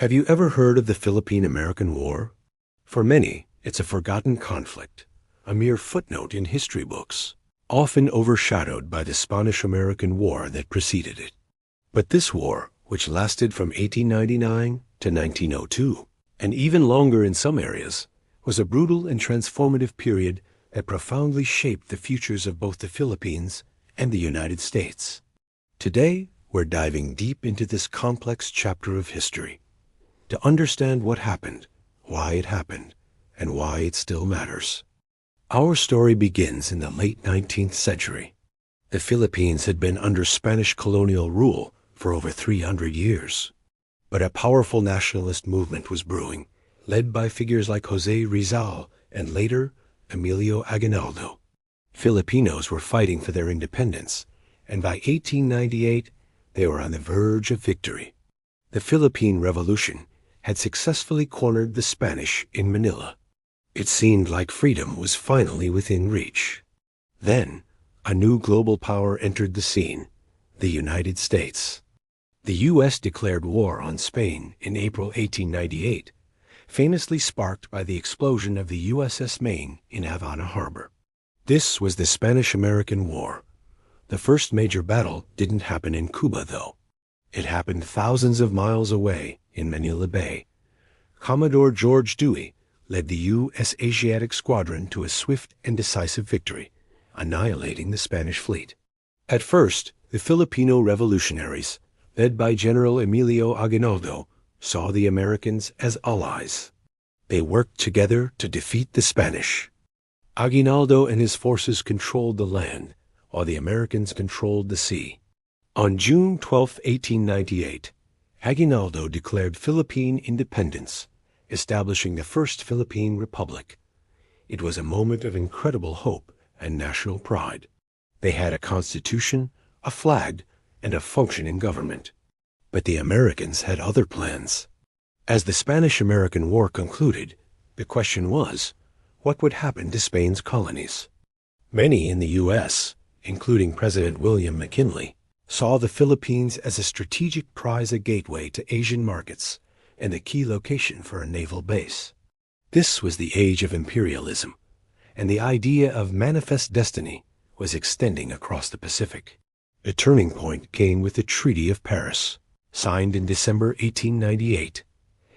Have you ever heard of the Philippine American War? For many, it's a forgotten conflict, a mere footnote in history books, often overshadowed by the Spanish-American War that preceded it. But this war, which lasted from 1899 to 1902, and even longer in some areas, was a brutal and transformative period that profoundly shaped the futures of both the Philippines and the United States. Today, we're diving deep into this complex chapter of history to understand what happened, why it happened, and why it still matters. Our story begins in the late 19th century. The Philippines had been under Spanish colonial rule for over 300 years. But a powerful nationalist movement was brewing, led by figures like José Rizal and later Emilio Aguinaldo. Filipinos were fighting for their independence, and by 1898, they were on the verge of victory. The Philippine Revolution had successfully cornered the Spanish in Manila. It seemed like freedom was finally within reach. Then, a new global power entered the scene, the United States. The U.S. declared war on Spain in April 1898, famously sparked by the explosion of the USS Maine in Havana Harbor. This was the Spanish-American War. The first major battle didn't happen in Cuba, though. It happened thousands of miles away in Manila Bay. Commodore George Dewey led the U.S. Asiatic Squadron to a swift and decisive victory, annihilating the Spanish fleet. At first, the Filipino revolutionaries, led by General Emilio Aguinaldo, saw the Americans as allies. They worked together to defeat the Spanish. Aguinaldo and his forces controlled the land, while the Americans controlled the sea. On June 12, 1898, Aguinaldo declared Philippine independence, establishing the First Philippine Republic. It was a moment of incredible hope and national pride. They had a constitution, a flag, and a functioning government. But the Americans had other plans. As the Spanish-American War concluded, the question was, what would happen to Spain's colonies? Many in the U.S., including President William McKinley, saw the Philippines as a strategic prize, a gateway to Asian markets, and a key location for a naval base. This was the age of imperialism, and the idea of manifest destiny was extending across the Pacific. A turning point came with the Treaty of Paris, signed in December 1898.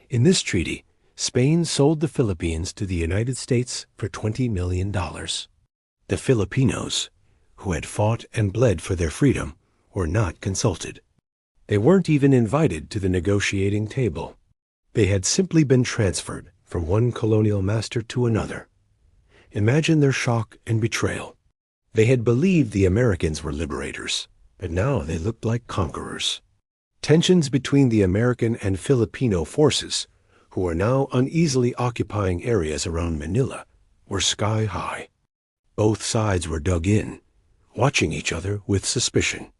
In this treaty, Spain sold the Philippines to the United States for $20 million. The Filipinos, who had fought and bled for their freedom, were not consulted. They weren't even invited to the negotiating table. They had simply been transferred from one colonial master to another. Imagine their shock and betrayal. They had believed the Americans were liberators, but now they looked like conquerors. Tensions between the American and Filipino forces, who were now uneasily occupying areas around Manila, were sky high. Both sides were dug in, watching each other with suspicion.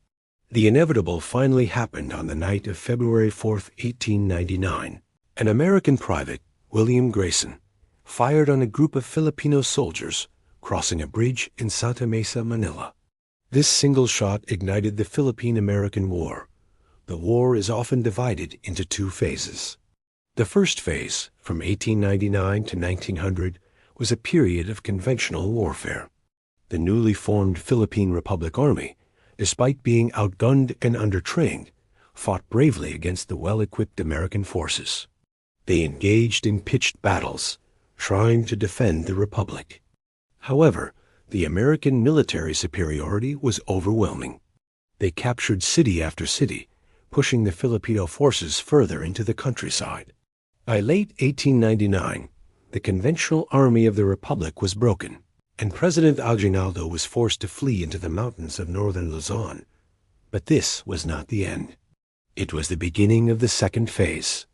The inevitable finally happened on the night of February 4, 1899. An American private, William Grayson, fired on a group of Filipino soldiers crossing a bridge in Santa Mesa, Manila. This single shot ignited the Philippine-American War. The war is often divided into two phases. The first phase, from 1899 to 1900, was a period of conventional warfare. The newly formed Philippine Republic Army, despite being outgunned and undertrained, fought bravely against the well-equipped American forces. They engaged in pitched battles, trying to defend the Republic. However, the American military superiority was overwhelming. They captured city after city, pushing the Filipino forces further into the countryside. By late 1899, the conventional army of the Republic was broken, and President Aguinaldo was forced to flee into the mountains of northern Luzon. But this was not the end. It was the beginning of the second phase,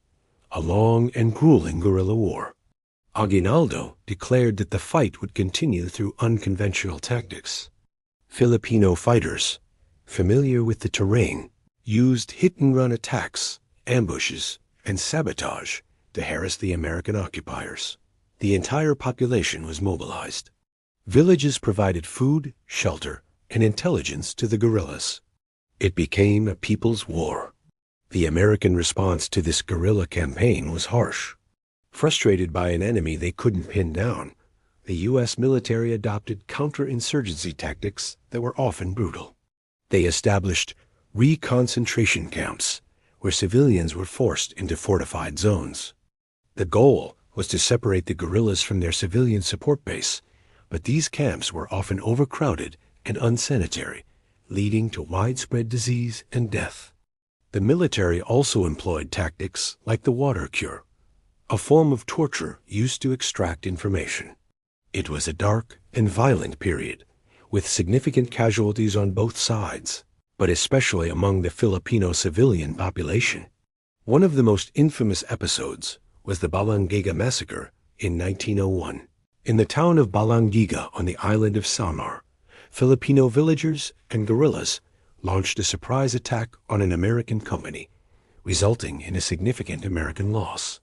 a long and grueling guerrilla war. Aguinaldo declared that the fight would continue through unconventional tactics. Filipino fighters, familiar with the terrain, used hit-and-run attacks, ambushes, and sabotage to harass the American occupiers. The entire population was mobilized. Villages provided food, shelter, and intelligence to the guerrillas. It became a people's war. The American response to this guerrilla campaign was harsh. Frustrated by an enemy they couldn't pin down, the U.S. military adopted counterinsurgency tactics that were often brutal. They established reconcentration camps, where civilians were forced into fortified zones. The goal was to separate the guerrillas from their civilian support base, but these camps were often overcrowded and unsanitary, leading to widespread disease and death. The military also employed tactics like the water cure, a form of torture used to extract information. It was a dark and violent period, with significant casualties on both sides, but especially among the Filipino civilian population. One of the most infamous episodes was the Balangiga massacre in 1901. In the town of Balangiga on the island of Samar, Filipino villagers and guerrillas launched a surprise attack on an American company, resulting in a significant American loss.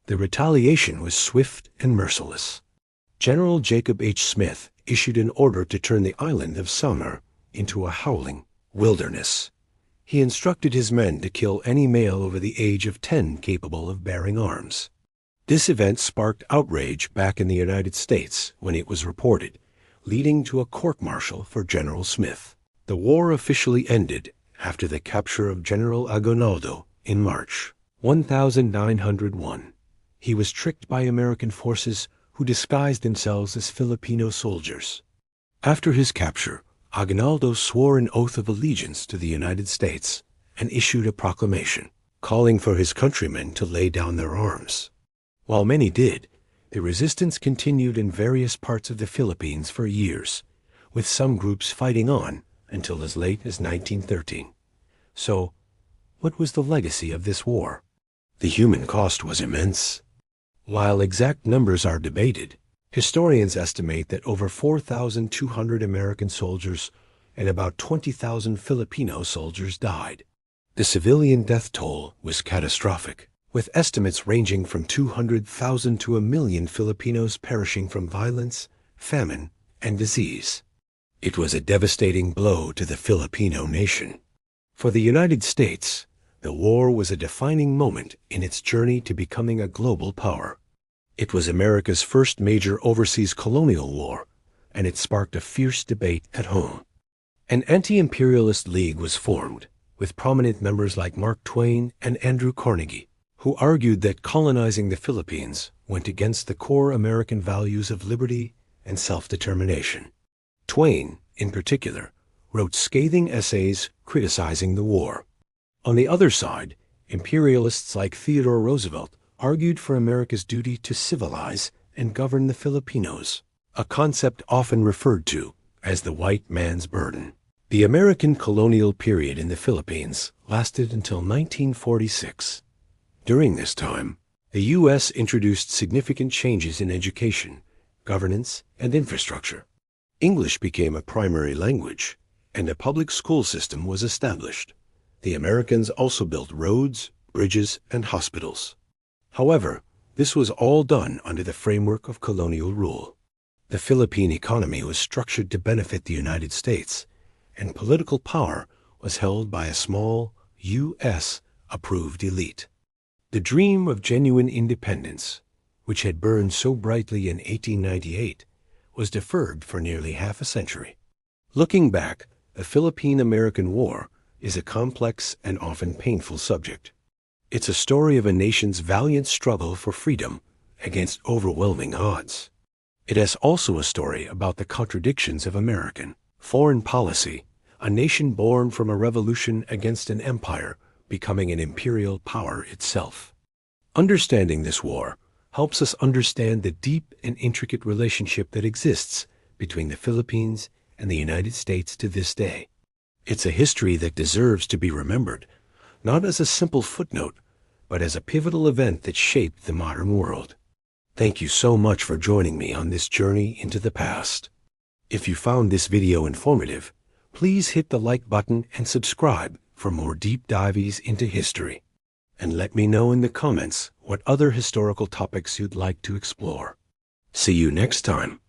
The retaliation was swift and merciless. General Jacob H. Smith issued an order to turn the island of Samar into a howling wilderness. He instructed his men to kill any male over the age of 10 capable of bearing arms. This event sparked outrage back in the United States when it was reported, leading to a court-martial for General Smith. The war officially ended after the capture of General Aguinaldo in March 1901. He was tricked by American forces who disguised themselves as Filipino soldiers. After his capture, Aguinaldo swore an oath of allegiance to the United States and issued a proclamation calling for his countrymen to lay down their arms. While many did, the resistance continued in various parts of the Philippines for years, with some groups fighting on until as late as 1913. So, what was the legacy of this war? The human cost was immense. While exact numbers are debated, historians estimate that over 4,200 American soldiers and about 20,000 Filipino soldiers died. The civilian death toll was catastrophic, with estimates ranging from 200,000 to 1,000,000 Filipinos perishing from violence, famine, and disease. It was a devastating blow to the Filipino nation. For the United States, the war was a defining moment in its journey to becoming a global power. It was America's first major overseas colonial war, and it sparked a fierce debate at home. An anti-imperialist league was formed, with prominent members like Mark Twain and Andrew Carnegie, who argued that colonizing the Philippines went against the core American values of liberty and self-determination. Twain, in particular, wrote scathing essays criticizing the war. On the other side, imperialists like Theodore Roosevelt argued for America's duty to civilize and govern the Filipinos, a concept often referred to as the white man's burden. The American colonial period in the Philippines lasted until 1946. During this time, the U.S. introduced significant changes in education, governance, and infrastructure. English became a primary language, and a public school system was established. The Americans also built roads, bridges, and hospitals. However, this was all done under the framework of colonial rule. The Philippine economy was structured to benefit the United States, and political power was held by a small, U.S.-approved elite. The dream of genuine independence, which had burned so brightly in 1898, was deferred for nearly half a century. Looking back, the Philippine American War is a complex and often painful subject. It's a story of a nation's valiant struggle for freedom against overwhelming odds. It is also a story about the contradictions of American foreign policy, a nation born from a revolution against an empire becoming an imperial power itself. Understanding this war helps us understand the deep and intricate relationship that exists between the Philippines and the United States to this day. It's a history that deserves to be remembered, not as a simple footnote, but as a pivotal event that shaped the modern world. Thank you so much for joining me on this journey into the past. If you found this video informative, please hit the like button and subscribe for more deep dives into history. And let me know in the comments what other historical topics you'd like to explore. See you next time.